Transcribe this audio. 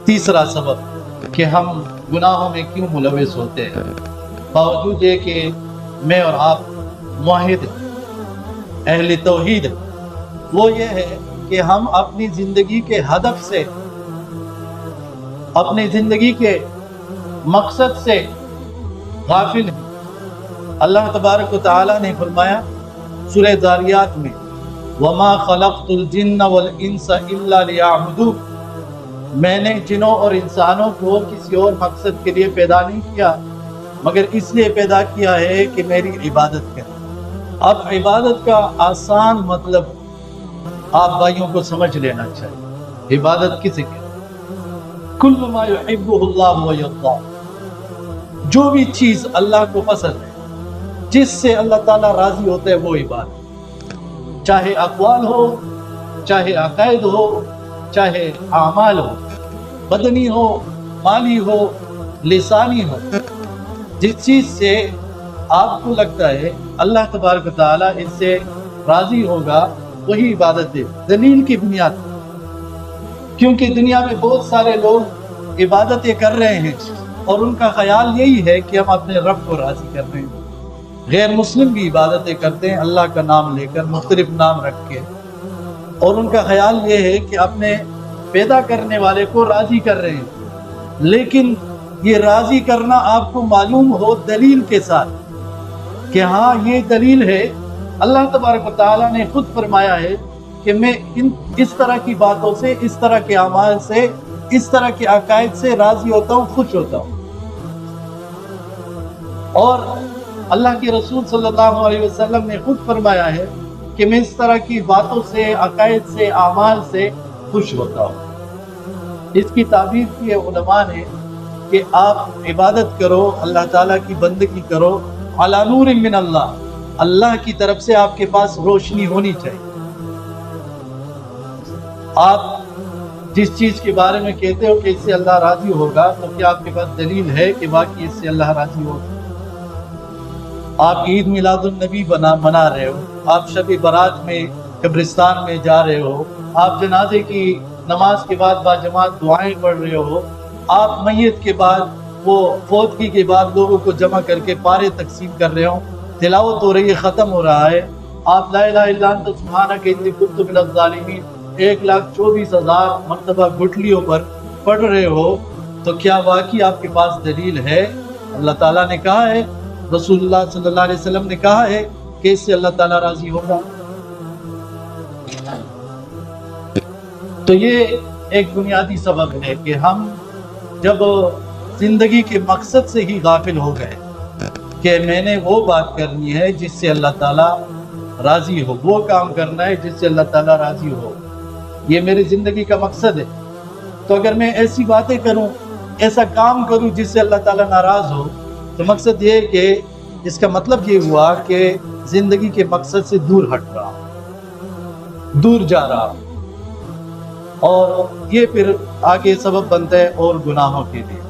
تیسرا سبب کہ ہم گناہوں میں کیوں ملوث ہوتے ہیں، باوجود یہ کہ میں اور آپ موحد اہل توحید، وہ یہ ہے کہ ہم اپنی زندگی کے ہدف سے، اپنی زندگی کے مقصد سے غافل ہیں۔ اللہ تبارک و تعالیٰ نے فرمایا سورہ ذاریات میں، وَمَا خَلَقْتُ الْجِنَّ وَالْإِنسَ إِلَّا لِيَعْبُدُونِ، میں نے جنوں اور انسانوں کو کسی اور مقصد کے لیے پیدا نہیں کیا مگر اس لیے پیدا کیا ہے کہ میری عبادت کریں۔ اب عبادت کا آسان مطلب آپ بھائیوں کو سمجھ لینا چاہیے۔ عبادت کسے کہتے ہیں؟ کل ما یحبہ اللہ ویرضاہ، جو بھی چیز اللہ کو پسند ہے، جس سے اللہ تعالیٰ راضی ہوتا ہے، وہ عبادت، چاہے اقوال ہو، چاہے عقائد ہو، چاہے اعمال ہو، بدنی ہو، مالی ہو، لسانی ہو، جس چیز سے آپ کو لگتا ہے اللہ تبارک و تعالیٰ اس سے راضی ہوگا، وہی عبادت ہے، دلیل کی بنیاد پر۔ کیونکہ دنیا میں بہت سارے لوگ عبادتیں کر رہے ہیں اور ان کا خیال یہی ہے کہ ہم اپنے رب کو راضی کر رہے ہیں۔ غیر مسلم بھی عبادتیں کرتے ہیں اللہ کا نام لے کر، مختلف نام رکھ کے، اور ان کا خیال یہ ہے کہ اپنے پیدا کرنے والے کو راضی کر رہے ہیں۔ لیکن یہ راضی کرنا آپ کو معلوم ہو دلیل کے ساتھ کہ ہاں یہ دلیل ہے، اللہ تبارک و تعالیٰ نے خود فرمایا ہے کہ میں اس طرح کی باتوں سے، اس طرح کے اعمال سے، اس طرح کے عقائد سے راضی ہوتا ہوں، خوش ہوتا ہوں۔ اور اللہ کے رسول صلی اللہ علیہ وسلم نے خود فرمایا ہے کہ میں اس طرح کی باتوں سے، عقائد سے، اعمال سے خوش ہوتا ہوں۔ اس کی تعبیر کی ہے علماء نے کہ آپ عبادت کرو، اللہ تعالیٰ کی بندگی کرو، علی نور من اللہ، اللہ کی طرف سے آپ کے پاس روشنی ہونی چاہیے۔ آپ جس چیز کے بارے میں کہتے ہو کہ اس سے اللہ راضی ہوگا، تو کیا آپ کے پاس دلیل ہے کہ واقعی اس سے اللہ راضی ہوگا؟ آپ عید میلاد النبی منا رہے ہو، آپ شب برات میں قبرستان میں جا رہے ہو، آپ جنازے کی نماز کے بعد باجماعت دعائیں پڑھ رہے ہو، آپ میت کے بعد، وہ فوتگی کے بعد لوگوں کو جمع کر کے پارے تقسیم کر رہے ہو، تلاوت ہو رہی ہے، ختم ہو رہا ہے، آپ لا الہ الا انت سبحانک انی کنت من الظالمین 1,24,000 مرتبہ گٹھلیوں پر پڑھ رہے ہو، تو کیا واقعی آپ کے پاس دلیل ہے؟ اللہ تعالیٰ نے کہا ہے، رسول اللہ صلی اللہ علیہ وسلم نے کہا ہے کہ اس سے اللہ تعالیٰ راضی ہوگا۔ تو یہ ایک بنیادی سبب ہے کہ ہم جب زندگی کے مقصد سے ہی غافل ہو گئے کہ میں نے وہ بات کرنی ہے جس سے اللہ تعالیٰ راضی ہو، وہ کام کرنا ہے جس سے اللہ تعالیٰ راضی ہو، یہ میری زندگی کا مقصد ہے، تو اگر میں ایسی باتیں کروں، ایسا کام کروں جس سے اللہ تعالیٰ ناراض ہو، تو مقصد یہ ہے کہ اس کا مطلب یہ ہوا کہ زندگی کے مقصد سے دور ہٹ رہا ہوں، دور جا رہا ہوں، اور یہ پھر آگے سبب بنتا ہے اور گناہوں کے لیے۔